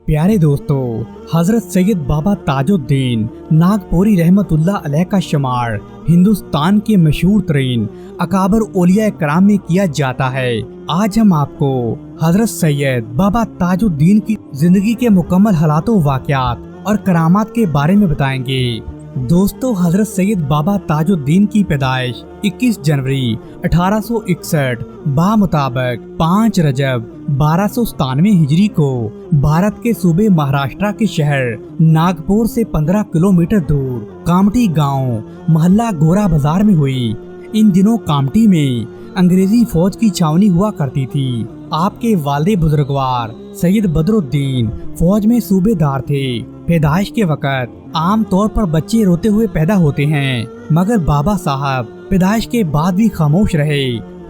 प्यारे दोस्तों, हजरत सैयद बाबा ताजुद्दीन नागपुरी रहमतुल्लाह अलैह का शुमार हिंदुस्तान के मशहूर तरीन अकाबर औलिया कराम में किया जाता है। आज हम आपको हजरत सैयद बाबा ताजुद्दीन की जिंदगी के मुकम्मल हालातों, वाक़यात और करामात के बारे में बताएंगे। दोस्तों, हजरत सैयद बाबा ताजुद्दीन की पैदाइश 21 जनवरी 1861 मुताबिक 5 रजब 1297 हिजरी को भारत के सूबे महाराष्ट्र के शहर नागपुर से 15 किलोमीटर दूर कामठी गांव मोहल्ला गोरा बाजार में हुई। इन दिनों कामठी में अंग्रेजी फौज की छावनी हुआ करती थी। आपके वालिद बुजुर्गवार सैयद बदरुद्दीन फौज में सूबेदार थे। पैदाइश के वक्त आम तौर पर बच्चे रोते हुए पैदा होते हैं, मगर बाबा साहब पैदाइश के बाद भी खामोश रहे।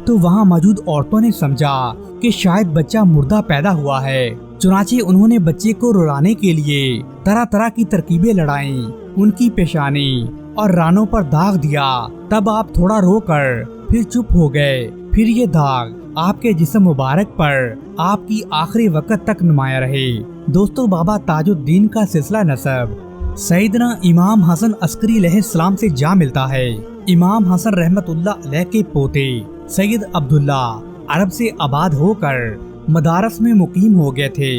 तो वहाँ मौजूद औरतों ने समझा कि शायद बच्चा मुर्दा पैदा हुआ है। चुनाचे उन्होंने बच्चे को रुलाने के लिए तरह तरह की तरकीबें लड़ाई, उनकी पेशानी और रानों पर दाग दिया। तब आप थोड़ा रोकर फिर चुप हो गए। फिर ये दाग आपके जिस्म मुबारक पर आपकी आखिरी वक्त तक नुमाया रहे। दोस्तों, बाबा ताजुद्दीन का सिलसिला नसब सैयदना इमाम हसन अस्करी अलैहिस्सलाम से जा मिलता है। इमाम हसन रहमतुल्लाह अलैह के पोते सैयद अब्दुल्ला अरब से आबाद होकर मदारस में मुकीम हो गए थे।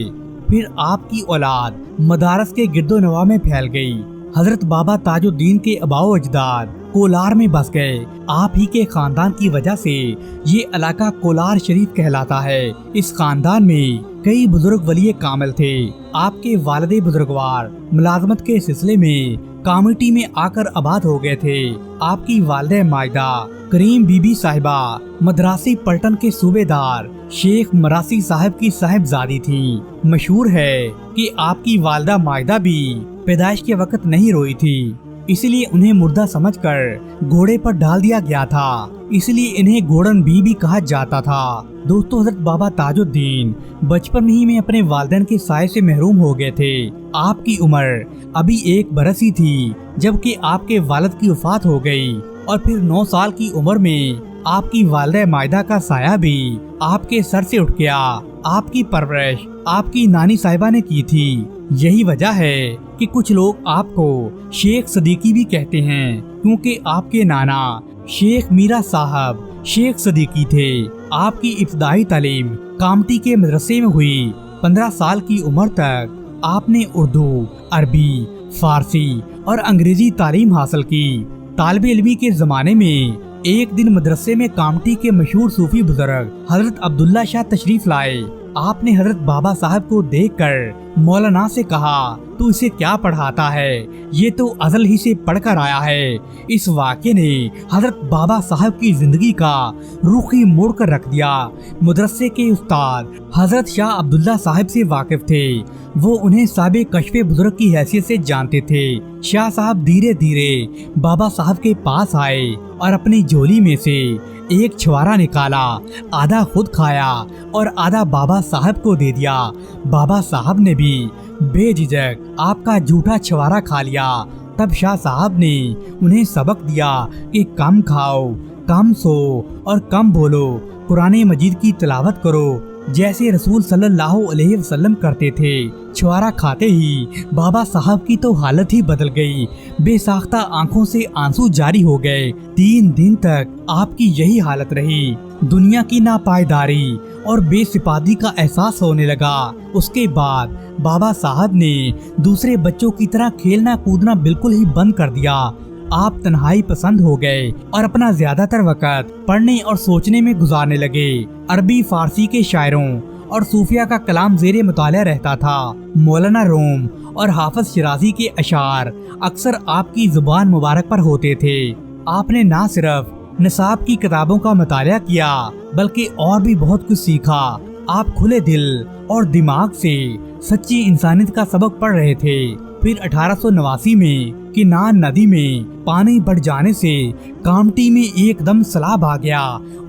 फिर आपकी औलाद मदारस के गिरदो नवा में फैल गई। हजरत बाबा ताजुद्दीन के अबाओ अजदाद कोलार में बस गए। आप ही के खानदान की वजह से ये इलाका कोलार शरीफ कहलाता है। इस खानदान में कई बुजुर्ग वलिये कामिल थे। आपके वालिद बुजुर्गवार मुलाजमत के सिलसिले में कामठी में आकर आबाद हो गए थे। आपकी वालिदा मायदा करीम बीबी साहिबा मद्रासी पलटन के सूबेदार शेख मरासी साहब की साहिबजादी थी। मशहूर है कि आपकी वालिदा मायदा भी पैदाइश के वक्त नहीं रोई थी, इसलिए उन्हें मुर्दा समझकर घोड़े पर डाल दिया गया था। इसलिए इन्हें घोड़न भी कहा जाता था। दोस्तों, हजरत बाबा ताजुद्दीन बचपन ही में अपने वालिदैन के साये से महरूम हो गए थे। आपकी उम्र अभी 1 बरस ही थी जबकि आपके वालिद की वफात हो गई, और फिर 9 साल की उम्र में आपकी वालिदा मायदा का साया भी आपके सर से उठ गया। आपकी परवरिश आपकी नानी साहिबा ने की थी। यही वजह है कि कुछ लोग आपको शेख सदीकी भी कहते हैं, क्योंकि आपके नाना शेख मीरा साहब शेख सदीकी थे। आपकी इब्तदाई तालीम कामठी के मदरसे में हुई। 15 साल की उम्र तक आपने उर्दू, अरबी, फारसी और अंग्रेजी तालीम हासिल की। तालिबे इल्मी के जमाने में एक दिन मदरसे में कामठी के मशहूर सूफी बुजुर्ग हजरत अब्दुल्ला शाह तशरीफ लाए। आपने हजरत बाबा साहब को देखकर मौलाना से कहा, तू इसे क्या पढ़ाता है? ये तो अज़ल ही से पढ़कर आया है। इस वाक़े ने हजरत बाबा साहब की जिंदगी का रुख ही मोड़ कर रख दिया। मदरसे के उस्ताद हजरत शाह अब्दुल्ला साहब से वाकिफ थे। वो उन्हें साबे कश्फे बुजुर्ग की हैसियत से जानते थे। शाह साहब धीरे धीरे बाबा साहब के पास आए और अपनी झोली में से एक छुआरा निकाला। आधा खुद खाया और आधा बाबा साहब को दे दिया। बाबा साहब ने भी बेझिझक आपका झूठा छुआरा खा लिया। तब शाह साहब ने उन्हें सबक दिया कि कम खाओ, कम सो और कम बोलो, कुरान मजीद की तिलावत करो जैसे रसूल सल्लल्लाहु अलैहि वसल्लम करते थे। छुआरा खाते ही बाबा साहब की तो हालत ही बदल गई। बेसाख्ता आंखों से आंसू जारी हो गए। 3 दिन तक आपकी यही हालत रही। दुनिया की नापायदारी और बेसिपादी का एहसास होने लगा। उसके बाद बाबा साहब ने दूसरे बच्चों की तरह खेलना कूदना बिल्कुल ही बंद कर दिया। आप तन्हाई पसंद हो गए और अपना ज्यादातर वक्त पढ़ने और सोचने में गुजारने लगे। अरबी फारसी के शायरों और सूफिया का कलाम ज़ेरे मुताला रहता था। मौलाना रूम और हाफिज शिराजी के अशार अक्सर आपकी जुबान मुबारक पर होते थे। आपने ना सिर्फ निसाब की किताबों का मुताला किया बल्कि और भी बहुत कुछ सीखा। आप खुले दिल और दिमाग से सच्ची इंसानियत का सबक पढ़ रहे थे। फिर 1889 में किनान नदी में पानी बढ़ जाने से कामठी में एकदम सैलाब आ गया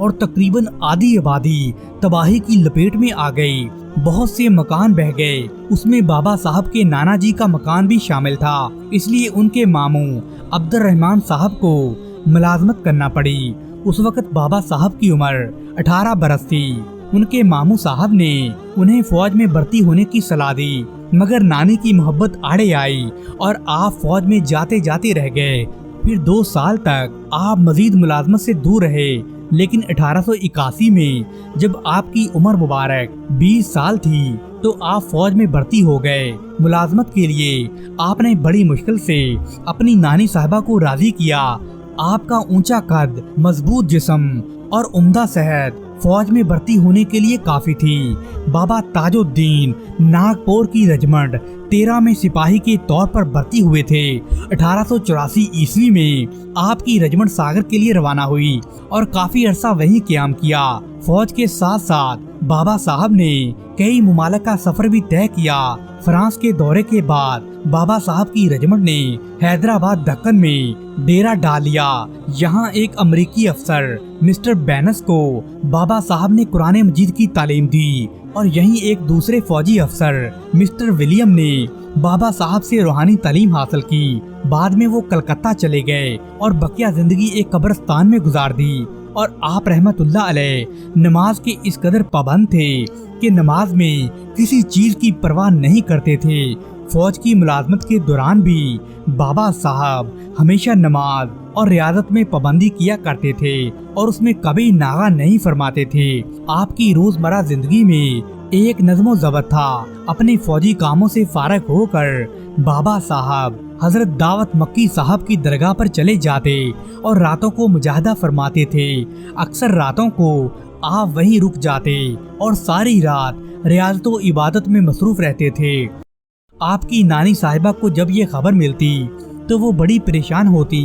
और तकरीबन आधी आबादी तबाही की लपेट में आ गई। बहुत से मकान बह गए। उसमें बाबा साहब के नाना जी का मकान भी शामिल था। इसलिए उनके मामू अब्दुल रहमान साहब को मुलाजमत करना पड़ी। उस वक्त बाबा साहब की उम्र 18 बरस थी। उनके मामू साहब ने उन्हें फौज में भर्ती होने की सलाह दी। मगर नानी की मोहब्बत आड़े आई और आप फौज में जाते जाते रह गए। फिर 2 साल तक आप मजीद मुलाजमत से दूर रहे, लेकिन 1881 में जब आपकी उम्र मुबारक 20 साल थी तो आप फौज में भर्ती हो गए। मुलाजमत के लिए आपने बड़ी मुश्किल से अपनी नानी साहिबा को राजी किया। आपका ऊंचा कद, मजबूत जिस्म और उम्दा सेहत फौज में भर्ती होने के लिए काफी थी। बाबा ताजुद्दीन नागपुर की रेजिमेंट 13 में सिपाही के तौर पर भर्ती हुए थे। 1884 ईस्वी में आपकी रेजिमेंट सागर के लिए रवाना हुई और काफी अरसा वहीं क़याम किया। फौज के साथ साथ बाबा साहब ने कई मुमालिक का सफर भी तय किया। फ्रांस के दौरे के बाद बाबा साहब की रेजिमेंट ने हैदराबाद दक्कन में डेरा डाल लिया। यहाँ एक अमेरिकी अफसर मिस्टर बैनस को बाबा साहब ने कुरान मजीद की तालीम दी और यहीं एक दूसरे फौजी अफसर मिस्टर विलियम ने बाबा साहब से रूहानी तालीम हासिल की। बाद में वो कलकत्ता चले गए और बकिया जिंदगी एक कब्रिस्तान में गुजार दी। और आप रहमतुल्लाह अलैह नमाज के इस कदर पाबंद थे कि नमाज में किसी चीज की परवाह नहीं करते थे। फौज की मुलाजमत के दौरान भी बाबा साहब हमेशा नमाज और रियाजत में पाबंदी किया करते थे और उसमें कभी नागा नहीं फरमाते थे। आपकी रोजमर्रा जिंदगी में एक नज़्म ज़ब्त था। अपने फौजी कामों से फारग होकर बाबा साहब हजरत दावत मक्की साहब की दरगाह पर चले जाते और रातों को मुजाहिदा फरमाते थे। अक्सर रातों को आप वहीं रुक जाते और सारी रात रियाजत व इबादत में मसरूफ रहते थे। आपकी नानी साहिबा को जब ये खबर मिलती तो वो बड़ी परेशान होती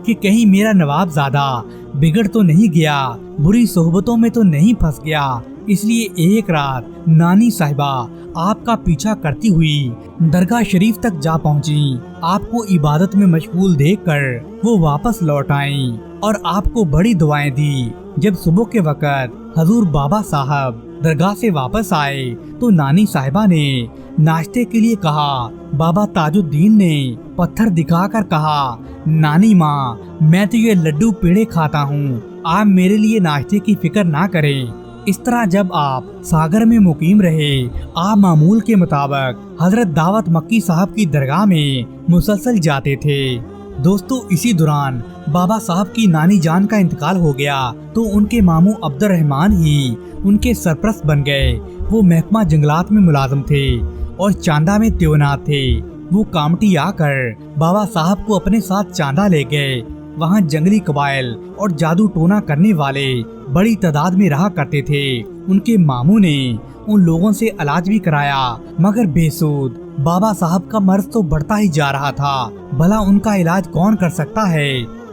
कि कहीं मेरा नवाबजादा बिगड़ तो नहीं गया, बुरी सोहबतों में तो नहीं फंस गया। इसलिए एक रात नानी साहिबा आपका पीछा करती हुई दरगाह शरीफ तक जा पहुंची। आपको इबादत में मशगूल देखकर वो वापस लौट आईं और आपको बड़ी दुआएं दी। जब सुबह के वक़्त हजूर बाबा साहब दरगाह से वापस आए तो नानी साहिबा ने नाश्ते के लिए कहा। बाबा ताजुद्दीन ने पत्थर दिखाकर कहा, नानी माँ, मैं तो ये लड्डू पेड़े खाता हूँ, आप मेरे लिए नाश्ते की फिक्र ना करें। इस तरह जब आप सागर में मुकीम रहे, आप मामूल के मुताबिक हजरत दावत मक्की साहब की दरगाह में मुसलसल जाते थे। दोस्तों, इसी दौरान बाबा साहब की नानी जान का इंतकाल हो गया तो उनके मामू अब्दुर्रहमान ही उनके सरपरस्त बन गए। वो महकमा जंगलात में मुलाजिम थे और चांदा में तैनात थे। वो कामटी आकर बाबा साहब को अपने साथ चांदा ले गए। वहाँ जंगली कबाइल और जादू टोना करने वाले बड़ी तादाद में रहा करते थे। उनके मामू ने उन लोगों से इलाज भी कराया, मगर बेसुध। बाबा साहब का मर्ज तो बढ़ता ही जा रहा था। भला उनका इलाज कौन कर सकता है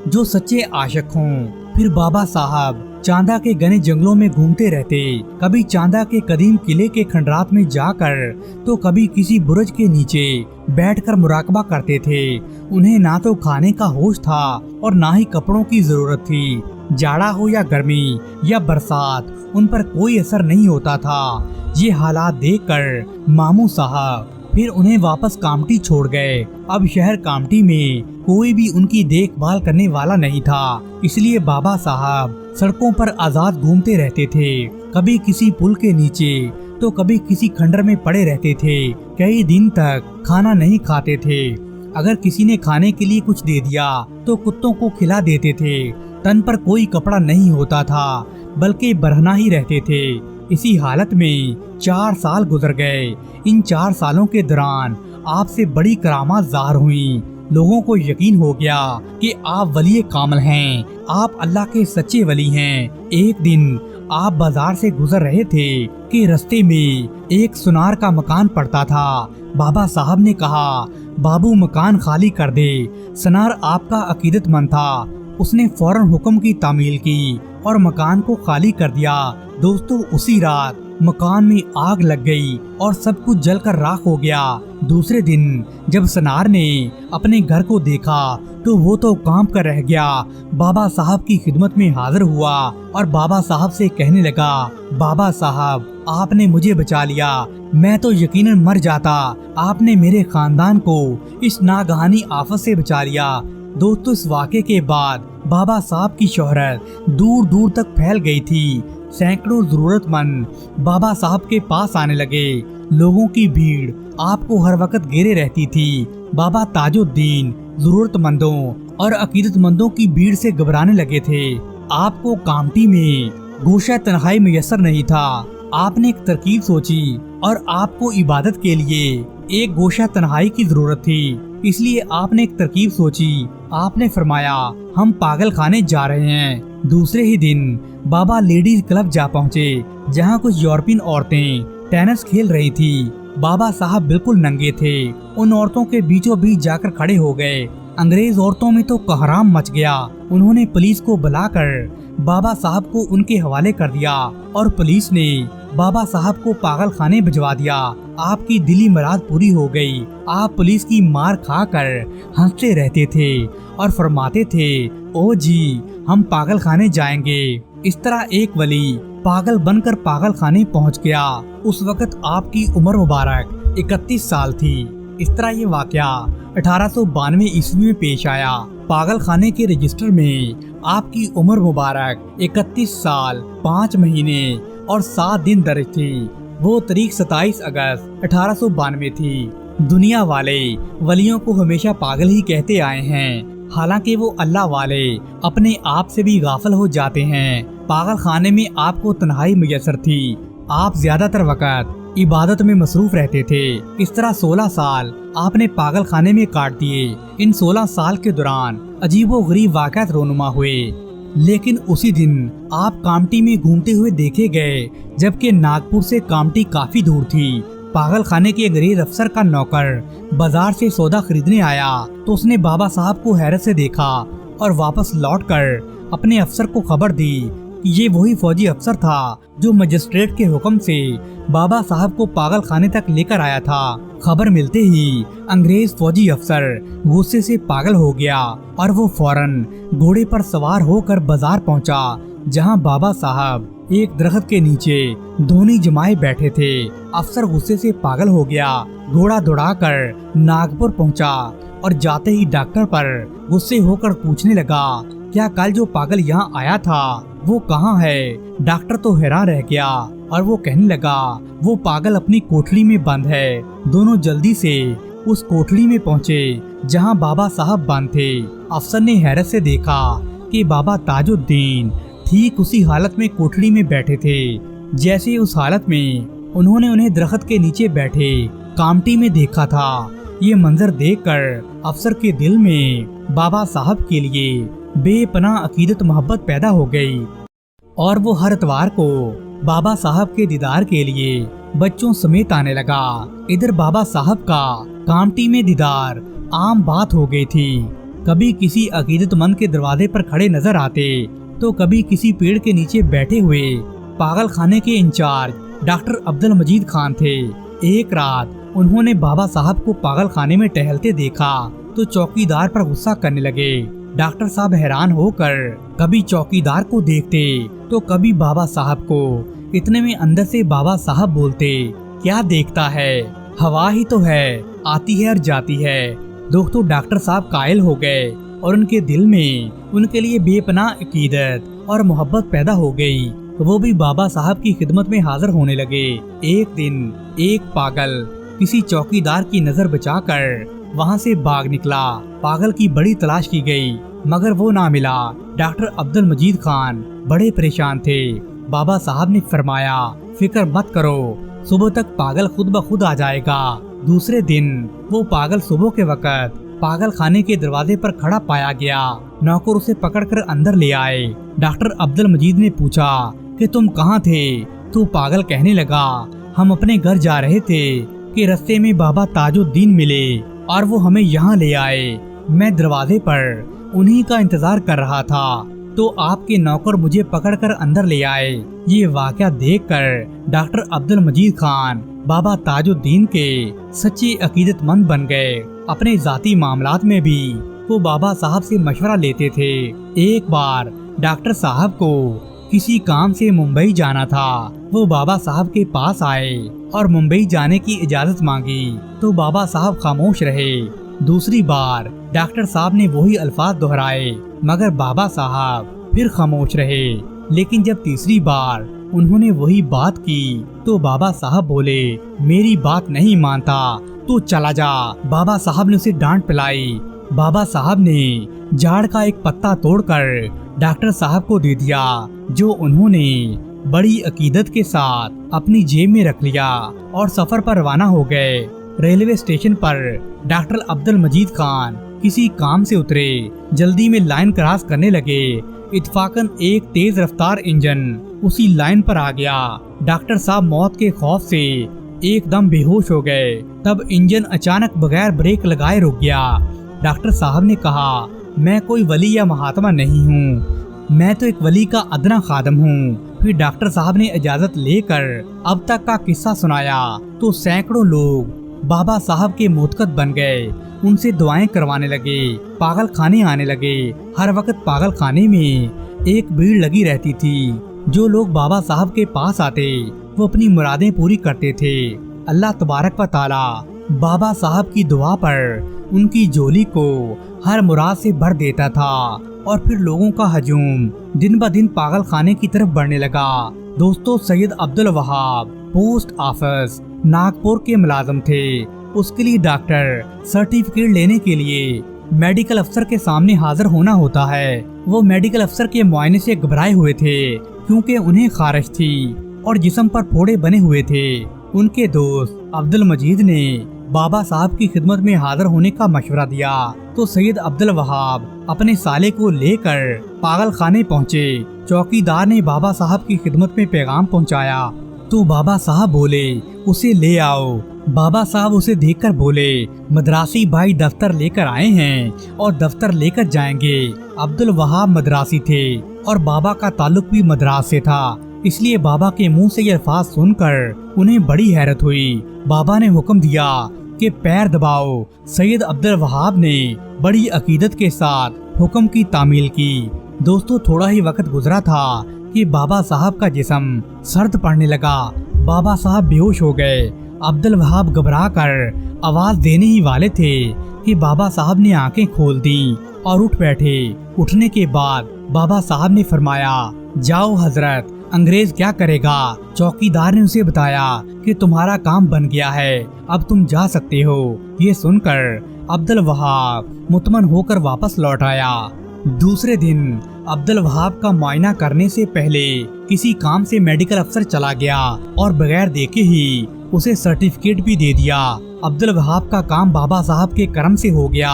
जो सच्चे आशिक हों। फिर बाबा साहब चांदा के घने जंगलों में घूमते रहते, कभी चांदा के कदीम किले के खंडरात में जाकर तो कभी किसी बुर्ज के नीचे बैठकर मुराकबा करते थे। उन्हें ना तो खाने का होश था और ना ही कपड़ों की जरूरत थी। जाड़ा हो या गर्मी या बरसात, उन पर कोई असर नहीं होता था। ये हालात देखकर मामू साहब फिर उन्हें वापस कामटी छोड़ गए। अब शहर कामटी में कोई भी उनकी देखभाल करने वाला नहीं था, इसलिए बाबा साहब सड़कों पर आजाद घूमते रहते थे। कभी किसी पुल के नीचे तो कभी किसी खंडर में पड़े रहते थे। कई दिन तक खाना नहीं खाते थे। अगर किसी ने खाने के लिए कुछ दे दिया तो कुत्तों को खिला देते थे। तन पर कोई कपड़ा नहीं होता था, बल्कि बरहना ही रहते थे। इसी हालत में 4 साल गुजर गए। इन 4 सालों के दौरान आपसे बड़ी करामात ज़ाहिर हुई। लोगों को यकीन हो गया कि आप वली कामिल हैं, आप अल्लाह के सच्चे वली हैं। एक दिन आप बाजार से गुजर रहे थे कि रास्ते में एक सुनार का मकान पड़ता था। बाबा साहब ने कहा, बाबू मकान खाली कर दे। सुनार आपका अकीदतमंद था। उसने फौरन हुक्म की तामील की और मकान को खाली कर दिया। दोस्तों, उसी रात मकान में आग लग गई और सब कुछ जलकर राख हो गया। दूसरे दिन जब सनार ने अपने घर को देखा तो वो तो कांप कर रह गया। बाबा साहब की खिदमत में हाजिर हुआ और बाबा साहब से कहने लगा, बाबा साहब, आपने मुझे बचा लिया, मैं तो यकीनन मर जाता। आपने मेरे खानदान को इस नागहानी आफत से बचा लिया। दोस्तों, इस वाक़े के बाद बाबा साहब की शोहरत दूर दूर तक फैल गई थी। सैकड़ों जरूरतमंद बाबा साहब के पास आने लगे। लोगों की भीड़ आपको हर वक्त घेरे रहती थी। बाबा ताजुद्दीन जरूरतमंदों और अकीदतमंदों की भीड़ से घबराने लगे थे। आपको कामटी में गोशा तन्हाई मैसर नहीं था। आपने एक तरकीब सोची और आपको इबादत के लिए एक गोशा तन्हाई की जरूरत थी, इसलिए आपने एक तरकीब सोची। आपने फरमाया, हम पागल खाने जा रहे हैं। दूसरे ही दिन बाबा लेडीज क्लब जा पहुँचे, जहाँ कुछ यूरोपियन औरतें टेनिस खेल रही थी। बाबा साहब बिल्कुल नंगे थे। उन औरतों के बीचों बीच जाकर खड़े हो गए। अंग्रेज औरतों में तो कहराम मच गया। उन्होंने पुलिस को बुलाकर बाबा साहब को उनके हवाले कर दिया और पुलिस ने बाबा साहब को पागल खाने भिजवा दिया। आपकी दिली मुराद पूरी हो गई। आप पुलिस की मार खाकर हंसते रहते थे और फरमाते थे, ओ जी हम पागल खाने जाएंगे। इस तरह एक वली पागल बनकर पागल खाने पहुँच गया। उस वक्त आपकी उम्र मुबारक 31 साल थी। इस तरह ये वाकया 1892 ईस्वी में पेश आया। पागल खाने के रजिस्टर में आपकी उम्र मुबारक 31 साल 5 महीने और 7 दिन दर्ज थी। वो तारीख 27 अगस्त 1892 थी। दुनिया वाले वलियों को हमेशा पागल ही कहते आए हैं, हालांकि वो अल्लाह वाले अपने आप से भी गाफिल हो जाते हैं। पागल खाने में आपको तन्हाई मुयस्सर थी। आप ज्यादातर वक्त इबादत में मसरूफ रहते थे। इस तरह 16 साल आपने पागल खाने में काट दिए। इन 16 साल के दौरान अजीबो गरीब वाक़यात रोनुमा हुए। लेकिन उसी दिन आप कामटी में घूमते हुए देखे गए, जबकि नागपुर से कामटी काफी दूर थी। पागल खाने के अंग्रेज अफसर का नौकर बाजार से सौदा खरीदने आया तो उसने बाबा साहब को हैरत से देखा और वापस लौटकर अपने अफसर को खबर दी कि ये वही फौजी अफसर था जो मजिस्ट्रेट के हुक्म से बाबा साहब को पागल खाने तक लेकर आया था। खबर मिलते ही अंग्रेज फौजी अफसर गुस्से से पागल हो गया और वो फौरन घोड़े पर सवार होकर बाजार पहुंचा, जहां बाबा साहब एक दरख्त के नीचे धोनी जमाए बैठे थे। अफसर गुस्से से पागल हो गया, घोड़ा दौड़ाकर नागपुर पहुंचा और जाते ही डॉक्टर पर गुस्से होकर पूछने लगा, क्या कल जो पागल यहाँ आया था वो कहाँ है? डॉक्टर तो हैरान रह गया और वो कहने लगा, वो पागल अपनी कोठरी में बंद है। दोनों जल्दी से उस कोठरी में पहुँचे जहाँ बाबा साहब बंद थे। अफसर ने हैरत से देखा कि बाबा ताजुद्दीन ठीक उसी हालत में कोठरी में बैठे थे जैसे उस हालत में उन्होंने उन्हें दरख्त के नीचे बैठे कामटी में देखा था। ये मंजर देखकर अफसर के दिल में बाबा साहब के लिए बेपनाह अकीदत मोहब्बत पैदा हो गई और वो हर इतवार को बाबा साहब के दीदार के लिए बच्चों समेत आने लगा। इधर बाबा साहब का कामटी में दीदार आम बात हो गई थी। कभी किसी अकीदतमंद के दरवाजे पर खड़े नजर आते तो कभी किसी पेड़ के नीचे बैठे हुए। पागल खाने के इंचार्ज डॉक्टर अब्दुल मजीद खान थे। एक रात उन्होंने बाबा साहब को पागल खाने में टहलते देखा तो चौकीदार पर गुस्सा करने लगे। डॉक्टर साहब हैरान होकर कभी चौकीदार को देखते तो कभी बाबा साहब को। इतने में अंदर से बाबा साहब बोलते, क्या देखता है, हवा ही तो है, आती है और जाती है। दोस्तों डॉक्टर साहब कायल हो गए और उनके दिल में उनके लिए बेपनाह अकीदत और मोहब्बत पैदा हो गई। वो भी बाबा साहब की खिदमत में हाजिर होने लगे। एक दिन एक पागल किसी चौकीदार की नजर बचाकर वहाँ से भाग निकला। पागल की बड़ी तलाश की गई मगर वो ना मिला। डॉक्टर अब्दुल मजीद खान बड़े परेशान थे। बाबा साहब ने फरमाया, फिक्र मत करो, सुबह तक पागल खुद ब खुद आ जाएगा। दूसरे दिन वो पागल सुबह के वक्त पागल खाने के दरवाजे पर खड़ा पाया गया। नौकर उसे पकड़कर अंदर ले आए। डॉक्टर अब्दुल मजीद ने पूछा कि तुम कहाँ थे? तो पागल कहने लगा, हम अपने घर जा रहे थे कि रास्ते में बाबा ताजुद्दीन मिले और वो हमें यहाँ ले आए। मैं दरवाजे पर उन्हीं का इंतजार कर रहा था तो आपके नौकर मुझे पकड़कर अंदर ले आए। ये वाकया देखकर डॉक्टर अब्दुल मजीद खान बाबा ताजुद्दीन के सच्चे अकीदतमंद बन गए। अपने जाती मामलात में भी वो बाबा साहब से मशवरा लेते थे। एक बार डॉक्टर साहब को किसी काम से मुंबई जाना था। वो बाबा साहब के पास आए और मुंबई जाने की इजाजत मांगी तो बाबा साहब खामोश रहे। दूसरी बार डॉक्टर साहब ने वही अल्फाज दोहराए मगर बाबा साहब फिर खामोश रहे। लेकिन जब तीसरी बार उन्होंने वही बात की तो बाबा साहब बोले, मेरी बात नहीं मानता तो चला जा। बाबा साहब ने उसे डांट पिलाई। बाबा साहब ने झाड़ का एक पत्ता तोड़कर डॉक्टर साहब को दे दिया, जो उन्होंने बड़ी अकीदत के साथ अपनी जेब में रख लिया और सफर पर रवाना हो गए। रेलवे स्टेशन पर डॉक्टर अब्दुल मजीद खान किसी काम से उतरे, जल्दी में लाइन क्रॉस करने लगे। इत्फाकन एक तेज रफ्तार इंजन उसी लाइन पर आ गया। डॉक्टर साहब मौत के खौफ से एकदम बेहोश हो गए। तब इंजन अचानक बगैर ब्रेक लगाए रुक गया। डॉक्टर साहब ने कहा, मैं कोई वली या महात्मा नहीं हूँ, मैं तो एक वली का अदना खादम हूँ। फिर डॉक्टर साहब ने इजाजत लेकर अब तक का किस्सा सुनाया तो सैकड़ों लोग बाबा साहब के मोतकत बन गए, उनसे दुआएं करवाने लगे, पागल खाने आने लगे। हर वक्त पागल खाने में एक भीड़ लगी रहती थी। जो लोग बाबा साहब के पास आते वो अपनी मुरादें पूरी करते थे। अल्लाह तबारक व ताला बाबा साहब की दुआ पर उनकी झोली को हर मुराद से भर देता था और फिर लोगों का हजूम दिन ब दिन पागल खाने की तरफ बढ़ने लगा। दोस्तों, सैयद अब्दुल वहाब पोस्ट ऑफिस नागपुर के मुलाजिम थे। उसके लिए डॉक्टर सर्टिफिकेट लेने के लिए मेडिकल अफसर के सामने हाजिर होना होता है। वो मेडिकल अफसर के मुआयने से घबराए हुए थे क्योंकि उन्हें खारिश थी और जिस्म पर फोड़े बने हुए थे। उनके दोस्त अब्दुल मजीद ने बाबा साहब की खिदमत में हाजिर होने का मशवरा दिया तो सैयद अब्दुल वहाब अपने साले को लेकर पागल खाने पहुँचे। चौकीदार ने बाबा साहब की खिदमत में पैगाम पहुँचाया तो बाबा साहब बोले, उसे ले आओ। बाबा साहब उसे देखकर बोले, मद्रासी भाई दफ्तर लेकर आए हैं और दफ्तर लेकर जाएंगे। अब्दुल वहाब मद्रासी थे और बाबा का ताल्लुक भी मद्रास से था, इसलिए बाबा के मुंह से ये अल्फाज सुनकर उन्हें बड़ी हैरत हुई। बाबा ने हुक्म दिया कि पैर दबाओ। सैयद अब्दुल वहाब ने बड़ी अकीदत के साथ हुक्म की तामील की। दोस्तों, थोड़ा ही वक्त गुजरा था कि बाबा साहब का जिस्म सर्द पड़ने लगा। बाबा साहब बेहोश हो गए। अब्दुल वहाब घबरा कर आवाज देने ही वाले थे कि बाबा साहब ने आंखें खोल दी और उठ बैठे। उठने के बाद बाबा साहब ने फरमाया, जाओ हजरत, अंग्रेज क्या करेगा। चौकीदार ने उसे बताया कि तुम्हारा काम बन गया है, अब तुम जा सकते हो। ये सुनकर अब्दुल वहाब मुतमन होकर वापस लौट आया। दूसरे दिन अब्दुल वहाब का मुआयना करने से पहले किसी काम से मेडिकल अफसर चला गया और बगैर देखे ही उसे सर्टिफिकेट भी दे दिया। अब्दुल वहाब का काम बाबा साहब के करम से हो गया।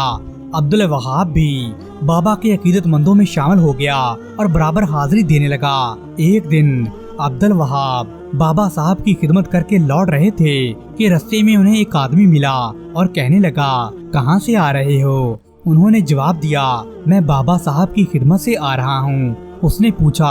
अब्दुल वहाब भी बाबा के अकीदतमंदों में शामिल हो गया और बराबर हाजिरी देने लगा। एक दिन अब्दुल वहाब बाबा साहब की खिदमत करके लौट रहे थे कि रास्ते में उन्हें एक आदमी मिला और कहने लगा, कहाँ से आ रहे हो। उन्होंने जवाब दिया, मैं बाबा साहब की खिदमत से आ रहा हूँ। उसने पूछा,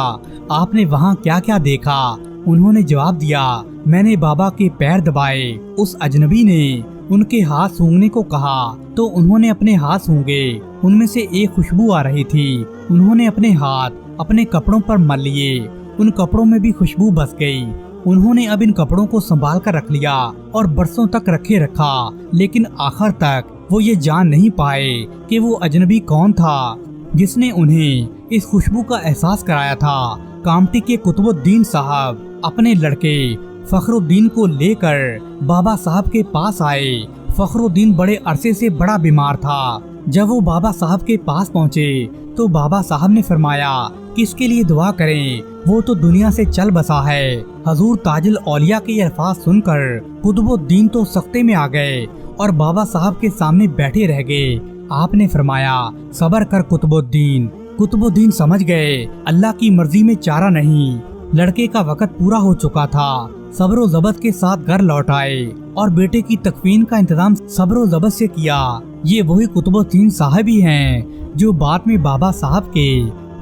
आपने वहाँ क्या क्या देखा। उन्होंने जवाब दिया, मैंने बाबा के पैर दबाए। उस अजनबी ने उनके हाथ सूंघने को कहा तो उन्होंने अपने हाथ सूंघे, उनमें से एक खुशबू आ रही थी। उन्होंने अपने हाथ अपने कपड़ों पर मल लिए, उन कपड़ों में भी खुशबू बस गई। उन्होंने अब इन कपड़ों को संभाल कर रख लिया और बरसों तक रखा, लेकिन आखिर तक वो ये जान नहीं पाए कि वो अजनबी कौन था जिसने उन्हें इस खुशबू का एहसास कराया था। कामटी के कुतुबुद्दीन साहब अपने लड़के फखरुद्दीन को लेकर बाबा साहब के पास आए। फखरुद्दीन बड़े अरसे से बड़ा बीमार था। जब वो बाबा साहब के पास पहुँचे तो बाबा साहब ने फरमाया, किसके लिए दुआ करें, वो तो दुनिया से चल बसा है। हजूर ताजुल औलिया के ये अल्फाज सुनकर कुतुबुद्दीन तो सख्ते में आ गए और बाबा साहब के सामने बैठे रह गए। आपने फरमाया, सबर कर कुतुबुद्दीन। कुतुबुद्दीन समझ गए अल्लाह की मर्जी में चारा नहीं। लड़के का वक्त पूरा हो चुका था। सब्र ज़बत के साथ घर लौट आए और बेटे की तकफीन का इंतजाम सब्र ज़बत से किया। ये वही कुतुबुद्दीन साहब ही हैं जो बाद में बाबा साहब के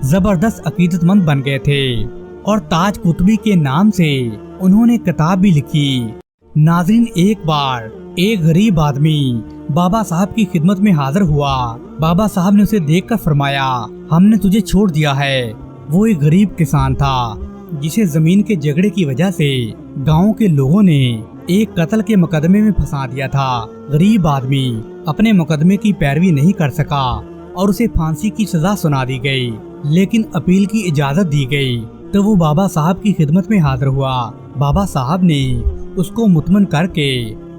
जबरदस्त अकीदतमंद बन गए थे और ताज कुतुबी के नाम से उन्होंने किताब भी लिखी। नाज़रीन, एक बार एक गरीब आदमी बाबा साहब की खिदमत में हाजिर हुआ। बाबा साहब ने उसे देखकर फरमाया, हमने तुझे छोड़ दिया है। वो एक गरीब किसान था जिसे जमीन के झगड़े की वजह से गांव के लोगों ने एक कत्ल के मुकदमे में फंसा दिया था। गरीब आदमी अपने मुकदमे की पैरवी नहीं कर सका और उसे फांसी की सजा सुना दी गई, लेकिन अपील की इजाजत दी गई। तो वो बाबा साहब की खिदमत में हाजिर हुआ। बाबा साहब ने उसको मुतमन करके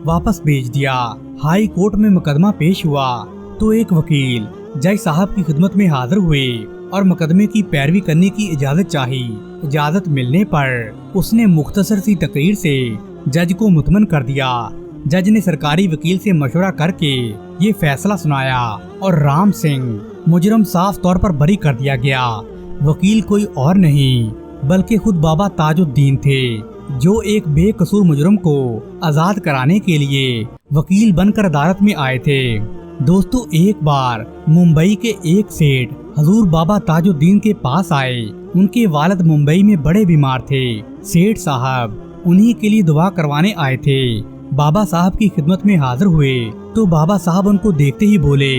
वापस भेज दिया। हाई कोर्ट में मुकदमा पेश हुआ तो एक वकील जज साहब की खिदमत में हाजिर हुए और मुकदमे की पैरवी करने की इजाजत चाही। इजाजत मिलने पर उसने मुख्तसर सी तकरीर से जज को मुतमन कर दिया। जज ने सरकारी वकील से मशवरा करके ये फैसला सुनाया और राम सिंह मुजरम साफ तौर पर बरी कर दिया गया। वकील कोई और नहीं बल्कि खुद बाबा ताजुद्दीन थे, जो एक बेकसूर मुजरम को आजाद कराने के लिए वकील बनकर अदालत में आए थे। दोस्तों, एक बार मुंबई के एक सेठ हजूर बाबा ताजुद्दीन के पास आए। उनके वालिद मुंबई में बड़े बीमार थे। सेठ साहब उन्हीं के लिए दुआ करवाने आए थे। बाबा साहब की खिदमत में हाजिर हुए तो बाबा साहब उनको देखते ही बोले,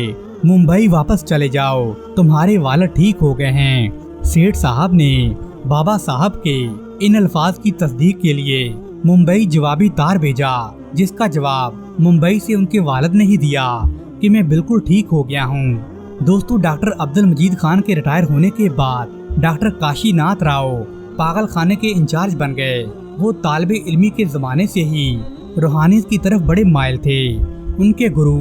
मुंबई वापस चले जाओ, तुम्हारे वालिद ठीक हो गए हैं। सेठ साहब ने बाबा साहब के इन अल्फाज की तस्दीक के लिए मुंबई जवाबी तार भेजा, जिसका जवाब मुंबई से उनके वालिद ने ही दिया कि मैं बिल्कुल ठीक हो गया हूँ। दोस्तों, डॉक्टर अब्दुल मजीद खान के रिटायर होने के बाद डॉक्टर काशीनाथ राव पागल खाने के इंचार्ज बन गए। वो तालिबे इल्मी के जमाने से ही रूहानियत की तरफ बड़े माइल थे। उनके गुरु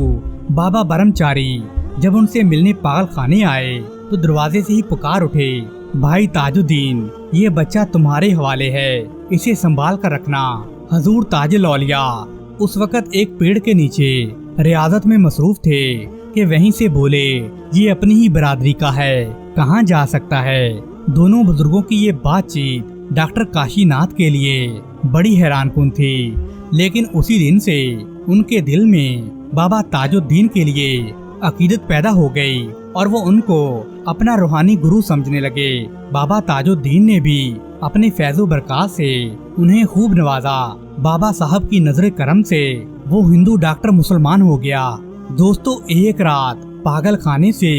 बाबा ब्रह्मचारी जब उनसे मिलने पागल खाने आए तो दरवाजे से ही पुकार उठे, भाई ताजुद्दीन, ये बच्चा तुम्हारे हवाले है, इसे संभाल कर रखना। हजूर ताजुल औलिया उस वक्त एक पेड़ के नीचे रियाजत में मसरूफ थे कि वहीं से बोले, ये अपनी ही बरादरी का है, कहाँ जा सकता है। दोनों बुजुर्गों की ये बातचीत डॉक्टर काशीनाथ के लिए बड़ी हैरानकुन थी, लेकिन उसी दिन से उनके दिल में बाबा ताजुद्दीन के लिए अकीदत पैदा हो गई और वो उनको अपना रूहानी गुरु समझने लगे। बाबा ताजुद्दीन ने भी अपने फैज़ो बरकत से उन्हें खूब नवाजा। बाबा साहब की नजर करम से वो हिंदू डॉक्टर मुसलमान हो गया। दोस्तों, एक रात पागल खाने से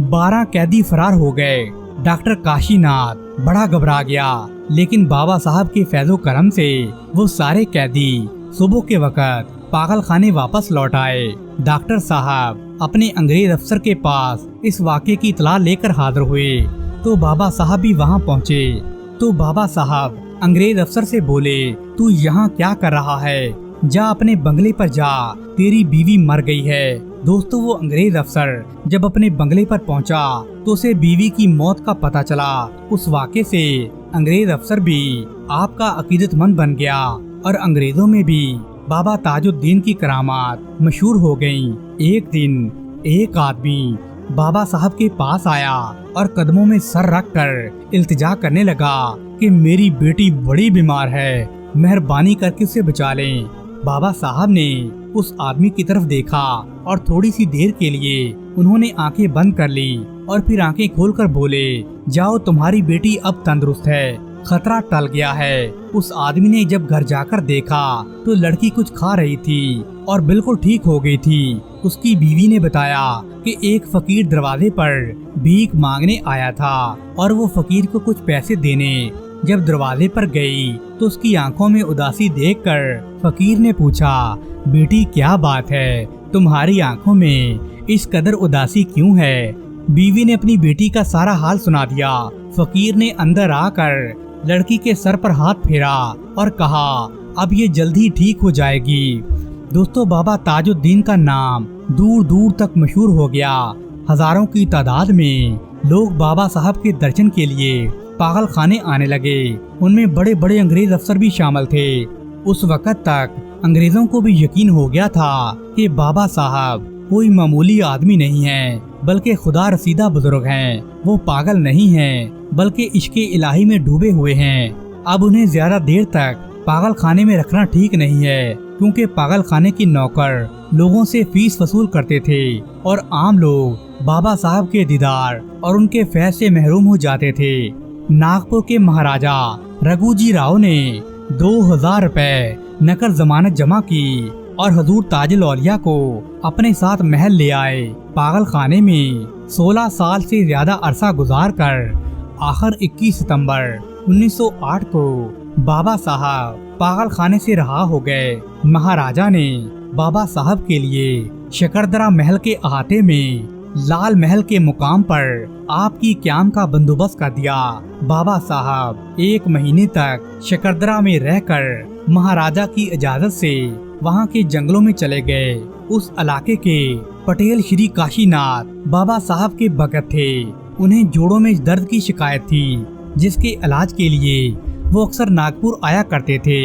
12 कैदी फरार हो गए। डॉक्टर काशीनाथ बड़ा घबरा गया, लेकिन बाबा साहब के फैज़ो करम से वो सारे कैदी सुबह के वक्त पागल खाने वापस लौट आए। डॉक्टर साहब अपने अंग्रेज अफसर के पास इस वाक़े की इतला लेकर हाजिर हुए तो बाबा साहब भी वहां पहुंचे। तो बाबा साहब अंग्रेज अफसर से बोले, तू यहाँ क्या कर रहा है, जा अपने बंगले पर जा, तेरी बीवी मर गई है। दोस्तों, वो अंग्रेज अफसर जब अपने बंगले पर पहुंचा तो उसे बीवी की मौत का पता चला। उस वाक़े से अंग्रेज अफसर भी आपका अकीदतमंद बन गया और अंग्रेजों में भी बाबा ताजुद्दीन की करामात मशहूर हो गईं। एक दिन एक आदमी बाबा साहब के पास आया और कदमों में सर रख कर इल्तिजा करने लगा कि मेरी बेटी बड़ी बीमार है, मेहरबानी करके उसे बचा लें। बाबा साहब ने उस आदमी की तरफ देखा और थोड़ी सी देर के लिए उन्होंने आंखें बंद कर ली और फिर आंखें खोलकर बोले, जाओ, तुम्हारी बेटी अब तंदुरुस्त है, खतरा टल गया है। उस आदमी ने जब घर जाकर देखा तो लड़की कुछ खा रही थी और बिल्कुल ठीक हो गई थी। उसकी बीवी ने बताया कि एक फकीर दरवाजे पर भीख मांगने आया था और वो फकीर को कुछ पैसे देने जब दरवाजे पर गई तो उसकी आंखों में उदासी देखकर फकीर ने पूछा, बेटी क्या बात है, तुम्हारी आंखों में इस कदर उदासी क्यों है। बीवी ने अपनी बेटी का सारा हाल सुना दिया। फकीर ने अंदर आकर लड़की के सर पर हाथ फेरा और कहा, अब ये जल्दी ठीक हो जाएगी। दोस्तों, बाबा ताजुद्दीन का नाम दूर दूर तक मशहूर हो गया। हजारों की तादाद में लोग बाबा साहब के दर्शन के लिए पागल खाने आने लगे। उनमें बड़े बड़े अंग्रेज अफसर भी शामिल थे। उस वक्त तक अंग्रेजों को भी यकीन हो गया था कि बाबा साहब कोई मामूली आदमी नहीं है, बल्कि खुदा रसीदा बुजुर्ग हैं। वो पागल नहीं हैं, बल्कि इश्क़े इलाही में डूबे हुए हैं। अब उन्हें ज्यादा देर तक पागल खाने में रखना ठीक नहीं है, क्योंकि पागल खाने के नौकर लोगों से फीस वसूल करते थे और आम लोग बाबा साहब के दीदार और उनके फैज से महरूम हो जाते थे। नागपुर के महाराजा रघुजी राव ने 2000 रुपए नकद जमानत जमा की और हजूर ताजुल औलिया को अपने साथ महल ले आए। पागल खाने में 16 साल से ज्यादा अरसा गुजार कर आखिर 21 सितंबर 1908 को बाबा साहब पागल खाने से रहा हो गए। महाराजा ने बाबा साहब के लिए शकरदरा महल के अहाते में लाल महल के मुकाम पर आपकी क्याम का बंदोबस्त कर दिया। बाबा साहब 1 महीने तक शकरदरा में रहकर महाराजा की इजाजत से वहाँ के जंगलों में चले गए। उस इलाके के पटेल श्री काशीनाथ बाबा साहब के भगत थे। उन्हें जोड़ों में दर्द की शिकायत थी, जिसके इलाज के लिए वो अक्सर नागपुर आया करते थे।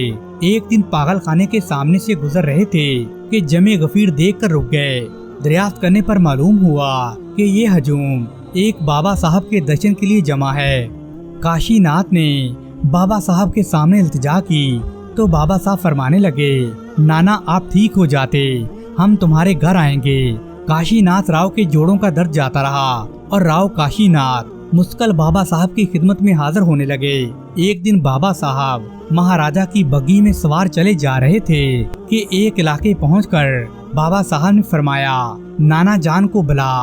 एक दिन पागल खाने के सामने से गुजर रहे थे कि जमे गफीर देखकर रुक गए। दरियाफ्त करने पर मालूम हुआ कि ये हजूम एक बाबा साहब के दर्शन के लिए जमा है। काशीनाथ ने बाबा साहब के सामने इल्तिजा की तो बाबा साहब फरमाने लगे, नाना आप ठीक हो जाते, हम तुम्हारे घर आएंगे। काशीनाथ राव के जोड़ों का दर्द जाता रहा और राव काशीनाथ मुश्किल बाबा साहब की खिदमत में हाजिर होने लगे। एक दिन बाबा साहब महाराजा की बग्गी में सवार चले जा रहे थे कि एक इलाके पहुंचकर बाबा साहब ने फरमाया, नाना जान को बुला,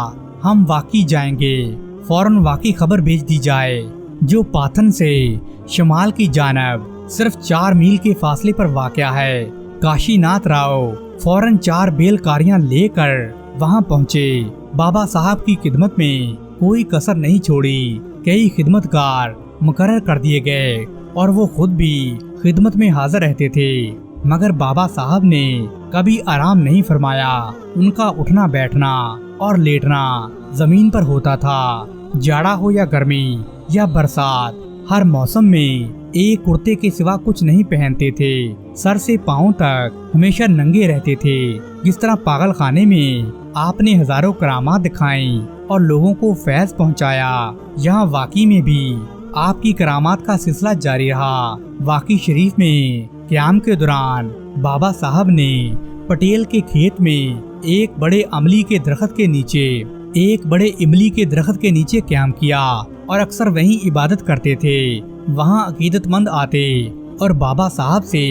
हम वाकी जाएंगे। फौरन वाकी खबर भेज दी जाए, जो पाथन से शमाल की जानब सिर्फ 4 मील के फासले पर वाक़या है। काशीनाथ राव फौरन 4 बैलगाड़ियां लेकर वहां पहुंचे। बाबा साहब की खिदमत में कोई कसर नहीं छोड़ी। कई खिदमतगार मुकर्रर कर दिए गए और वो खुद भी खिदमत में हाजिर रहते थे, मगर बाबा साहब ने कभी आराम नहीं फरमाया। उनका उठना बैठना और लेटना जमीन पर होता था। जाड़ा हो या गर्मी या बरसात, हर मौसम में एक कुर्ते के सिवा कुछ नहीं पहनते थे। सर से पांव तक हमेशा नंगे रहते थे। जिस तरह पागल खाने में आपने हजारों करामात दिखाई और लोगों को फैज पहुंचाया, यहाँ वाकी में भी आपकी करामात का सिलसिला जारी रहा। वाकी शरीफ में क़याम के दौरान बाबा साहब ने पटेल के खेत में एक बड़े इमली के दरख्त के नीचे क़याम किया और अक्सर वहीं इबादत करते थे। वहाँ अकीदतमंद आते और बाबा साहब से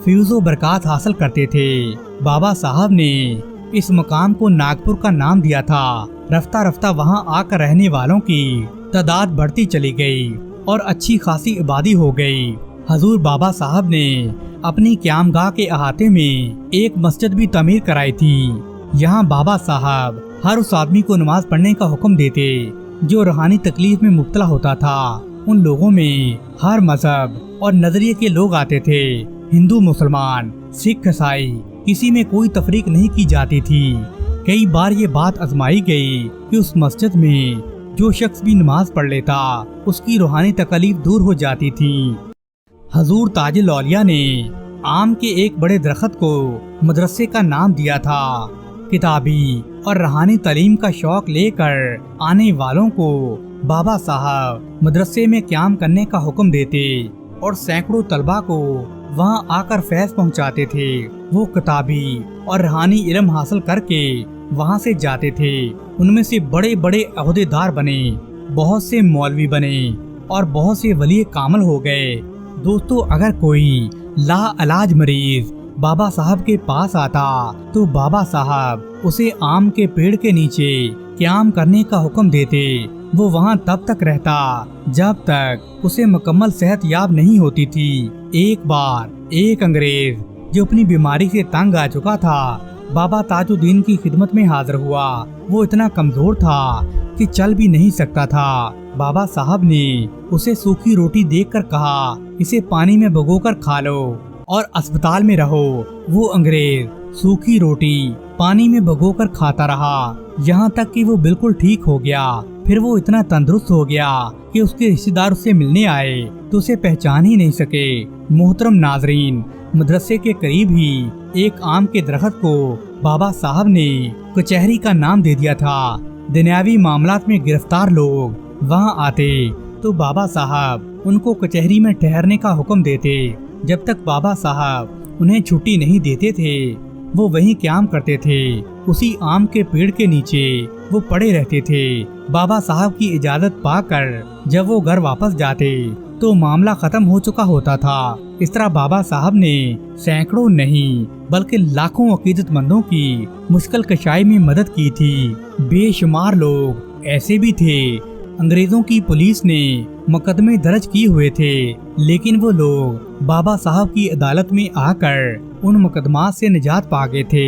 फ्यूज़ो बरकत हासिल करते थे। बाबा साहब ने इस मकाम को नागपुर का नाम दिया था। रफ्ता रफ्ता वहाँ आकर रहने वालों की तादाद बढ़ती चली गई और अच्छी खासी आबादी हो गई। हजूर बाबा साहब ने अपनी क़यामगाह के अहाते में एक मस्जिद भी तमीर कराई थी। यहाँ बाबा साहब हर उस आदमी को नमाज पढ़ने का हुक्म देते जो रूहानी तकलीफ में मुब्तला होता था। उन लोगों में हर मजहब और नजरिए के लोग आते थे। हिंदू, मुसलमान, सिख, ईसाई, किसी में कोई तफरीक नहीं की जाती थी। कई बार ये बात आजमाई गई कि उस मस्जिद में जो शख्स भी नमाज पढ़ लेता उसकी रूहानी तकलीफ दूर हो जाती थी। हजूर ताजुल औलिया ने आम के एक बड़े दरख्त को मदरसे का नाम दिया था। किताबी और रूहानी तालीम का शौक लेकर आने वालों को बाबा साहब मदरसे में क़याम करने का हुक्म देते और सैकड़ों तलबा को वहां आकर फैज़ पहुंचाते थे। वो किताबी और रूहानी इल्म हासिल करके वहां से जाते थे। उनमें से बड़े बड़े अहदेदार बने, बहुत से मौलवी बने और बहुत से वली कामिल हो गए। दोस्तों, अगर कोई लाइलाज मरीज बाबा साहब के पास आता तो बाबा साहब उसे आम के पेड़ के नीचे क़याम करने का हुक्म देते। वो वहाँ तब तक रहता जब तक उसे मुकम्मल सेहत याब नहीं होती थी। एक बार एक अंग्रेज जो अपनी बीमारी से तंग आ चुका था बाबा ताजुद्दीन की खिदमत में हाजिर हुआ। वो इतना कमजोर था कि चल भी नहीं सकता था। बाबा साहब ने उसे सूखी रोटी देकर कहा, इसे पानी में भिगोकर खा लो और अस्पताल में रहो। वो अंग्रेज सूखी रोटी पानी में भिगोकर खाता रहा यहाँ तक कि वो बिल्कुल ठीक हो गया। फिर वो इतना तंदुरुस्त हो गया कि उसके रिश्तेदार उससे मिलने आए तो उसे पहचान ही नहीं सके। मोहतरम नाजरीन, मदरसे के करीब ही एक आम के दरख्त को बाबा साहब ने कचहरी का नाम दे दिया था। दुनियावी मामलात में गिरफ्तार लोग वहाँ आते तो बाबा साहब उनको कचहरी में ठहरने का हुक्म देते। जब तक बाबा साहब उन्हें छुट्टी नहीं देते थे वो वहीं क़याम करते थे। उसी आम के पेड़ के नीचे वो पड़े रहते थे। बाबा साहब की इजाज़त पाकर जब वो घर वापस जाते तो मामला खत्म हो चुका होता था। इस तरह बाबा साहब ने सैकड़ों नहीं बल्कि लाखों अकीदतमंदों की मुश्किल कशाई में मदद की थी। बेशुमार लोग ऐसे भी थे अंग्रेजों की पुलिस ने मुकदमे दर्ज किए हुए थे, लेकिन वो लोग बाबा साहब की अदालत में आकर उन मुकदमात से निजात पा गए थे।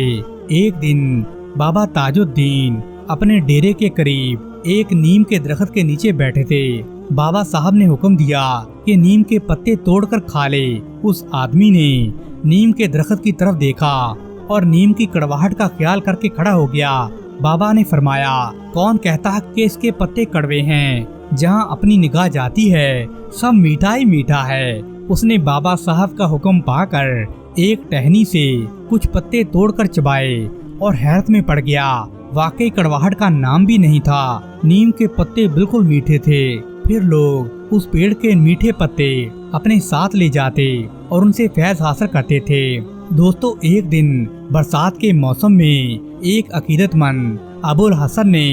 एक दिन बाबा ताजुद्दीन अपने डेरे के करीब एक नीम के दरख्त के नीचे बैठे थे। बाबा साहब ने हुक्म दिया कि नीम के पत्ते तोड़कर खा ले। उस आदमी ने नीम के दरख्त की तरफ देखा और नीम की कड़वाहट का ख्याल करके खड़ा हो गया। बाबा ने फरमाया, कौन कहता है कि इसके पत्ते कड़वे हैं? जहाँ अपनी निगाह जाती है सब मीठा ही मीठा है। उसने बाबा साहब का हुक्म पाकर एक टहनी से कुछ पत्ते तोड़कर चबाए और हैरत में पड़ गया। वाकई कड़वाहट का नाम भी नहीं था। नीम के पत्ते बिल्कुल मीठे थे। फिर लोग उस पेड़ के मीठे पत्ते अपने साथ ले जाते और उनसे फैज़ हासिल करते थे। दोस्तों, एक दिन बरसात के मौसम में एक अकीदतमंद अबुल हसन ने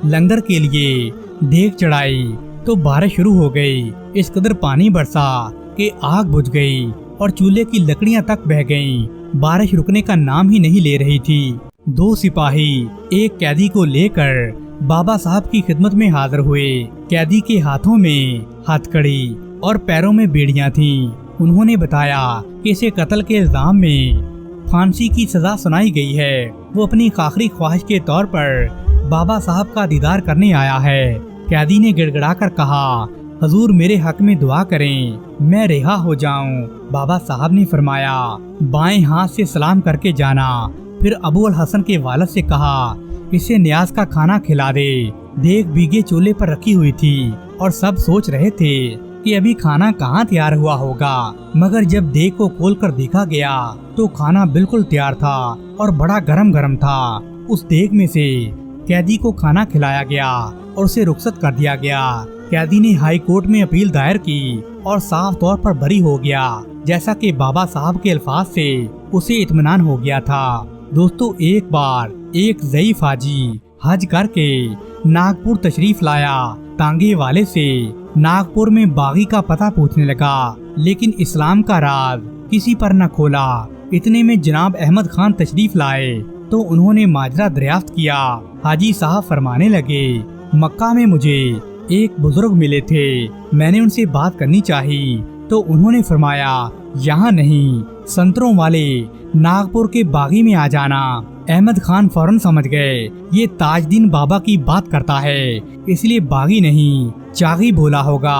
लंगर के लिए देग चढ़ाई तो बारिश शुरू हो गई। इस कदर पानी बरसा कि आग बुझ गई और चूल्हे की लकड़ियां तक बह गईं। बारिश रुकने का नाम ही नहीं ले रही थी। 2 सिपाही एक कैदी को लेकर बाबा साहब की खिदमत में हाजिर हुए। कैदी के हाथों में हथकड़ी और पैरों में बेड़ियां थीं। उन्होंने बताया कि इसे कत्ल के इल्जाम में फांसी की सजा सुनाई गई है। वो अपनी आखिरी ख्वाहिश के तौर पर बाबा साहब का दीदार करने आया है। कैदी ने गिड़गिड़ाकर कहा, हजूर मेरे हक में दुआ करें, मैं रिहा हो जाऊं। बाबा साहब ने फरमाया, बाएं हाथ से सलाम करके जाना। फिर अबुल हसन के वालिद से कहा, इसे न्याज का खाना खिला दे। देग भीगे चूल्हे पर रखी हुई थी और सब सोच रहे थे कि अभी खाना कहाँ तैयार हुआ होगा, मगर जब देग को खोलकर देखा गया तो खाना बिल्कुल तैयार था और बड़ा गरम गरम था। उस देग में से कैदी को खाना खिलाया गया और उसे रुखसत कर दिया गया। कैदी ने हाई कोर्ट में अपील दायर की और साफ तौर पर बरी हो गया, जैसा कि बाबा साहब के अल्फाज से उसे इत्मीनान हो गया था। दोस्तों, एक बार एक ज़ईफ हाजी हज करके नागपुर तशरीफ लाया। तांगे वाले से नागपुर में बागी का पता पूछने लगा, लेकिन इस्लाम का राज किसी पर न खोला। इतने में जनाब अहमद खान तशरीफ लाए तो उन्होंने माजरा दरियाफ्त किया। हाजी साहब फरमाने लगे, मक्का में मुझे एक बुजुर्ग मिले थे, मैंने उनसे बात करनी चाहिए तो उन्होंने फरमाया, यहाँ नहीं, संतरों वाले नागपुर के बागी में आ जाना। अहमद खान फौरन समझ गए ये ताजदीन बाबा की बात करता है, इसलिए बागी नहीं चागी बोला होगा।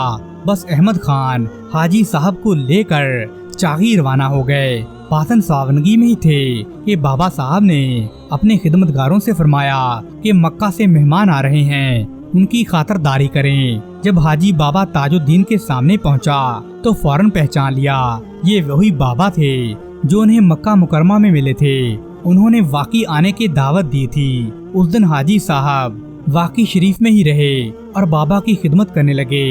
बस अहमद खान हाजी साहब को लेकर चागी रवाना हो गए। पासन सावनगी में ही थे कि बाबा साहब ने अपने खिदमतगारों से फरमाया कि मक्का से मेहमान आ रहे हैं, उनकी खातरदारी करें। जब हाजी बाबा ताजुद्दीन के सामने पहुंचा तो फौरन पहचान लिया ये वही बाबा थे जो उन्हें मक्का मुकरमा में मिले थे। उन्होंने वाकई आने की दावत दी थी। उस दिन हाजी साहब वाकई शरीफ में ही रहे और बाबा की खिदमत करने लगे।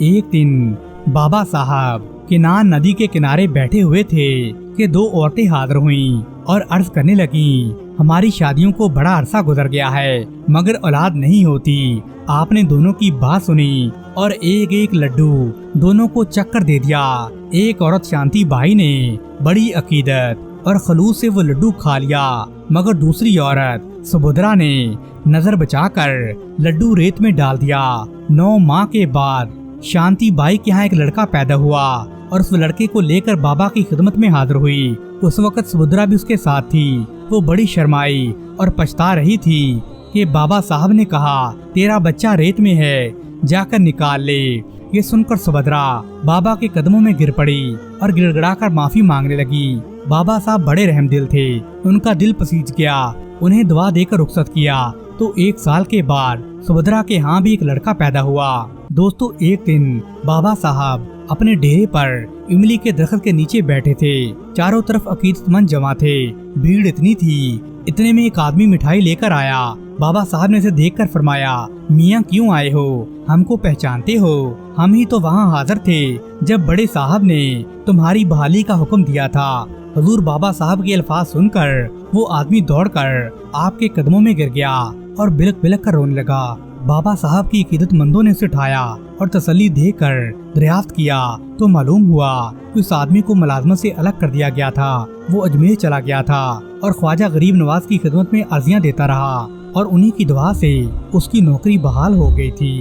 एक दिन बाबा साहब किनान नदी के किनारे बैठे हुए थे कि 2 औरतें हाजिर हुईं और अर्ज करने लगीं, हमारी शादियों को बड़ा अरसा गुजर गया है मगर औलाद नहीं होती। आपने दोनों की बात सुनी और एक एक लड्डू दोनों को चक्कर दे दिया। एक औरत शांति बाई ने बड़ी अकीदत और खलूस से वो लड्डू खा लिया, मगर दूसरी औरत सुभद्रा ने नजर बचाकर लड्डू रेत में डाल दिया। 9 माह के बाद शांति बाई के यहाँ एक लड़का पैदा हुआ और उस लड़के को लेकर बाबा की खिदमत में हाजिर हुई। उस वक्त सुभद्रा भी उसके साथ थी। वो बड़ी शर्माई और पछता रही थी कि बाबा साहब ने कहा, तेरा बच्चा रेत में है, जाकर निकाल ले। ये सुनकर सुभद्रा बाबा के कदमों में गिर पड़ी और गिड़गिड़ाकर माफी मांगने लगी। बाबा साहब बड़े रहमदिल थे, उनका दिल पसीज गया। उन्हें दुआ देकर रुखसत किया तो 1 साल के बाद सुभद्रा के यहाँ भी एक लड़का पैदा हुआ। दोस्तों, एक दिन बाबा साहब अपने डेरे पर इमली के दरख्त के नीचे बैठे थे। चारों तरफ अकीदतमंद जमा थे, भीड़ इतनी थी। इतने में एक आदमी मिठाई लेकर आया। बाबा साहब ने इसे देखकर फरमाया, मियाँ क्यों आए हो, हमको पहचानते हो? हम ही तो वहाँ हाजिर थे जब बड़े साहब ने तुम्हारी बहाली का हुक्म दिया था। हुजूर बाबा साहब के अल्फाज सुनकर वो आदमी दौड़कर आपके कदमों में गिर गया और बिलक बिलक कर रोने लगा। बाबा साहब की अकीदतमंदों ने उसे उठाया और तसल्ली देकर दरियाफ्त किया तो मालूम हुआ कि उस आदमी को मुलाजमत से अलग कर दिया गया था। वो अजमेर चला गया था और ख्वाजा गरीब नवाज की खिदमत में अर्जियां देता रहा और उन्हीं की दुआ से उसकी नौकरी बहाल हो गई थी।